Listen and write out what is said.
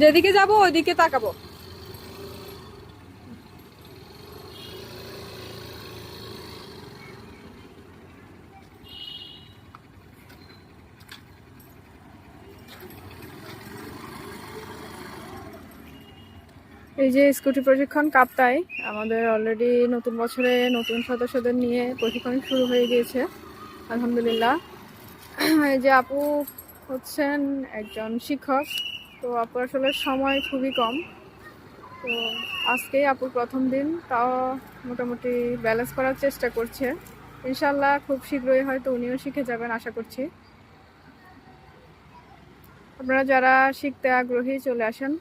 যেদিকে যাব ওইদিকে তাকাবো। এই যে স্কুটি প্রশিক্ষণ কাপ্তাই, আমাদের অলরেডি নতুন বছরে নতুন সদস্যদের নিয়ে প্রশিক্ষণ শুরু হয়ে গিয়েছে আলহামদুলিল্লাহ। এই যে আপু হচ্ছেন একজন শিক্ষক, তো আপু আসলে সময় খুবই কম। তো আজকেই আপুর প্রথম দিন, তাও মোটামুটি ব্যালেন্স করার চেষ্টা করছে। ইনশাল্লাহ খুব শীঘ্রই হয়তো উনিও শিখে যাবেন আশা করছি। আপনারা যারা শিখতে আগ্রহী চলে আসেন।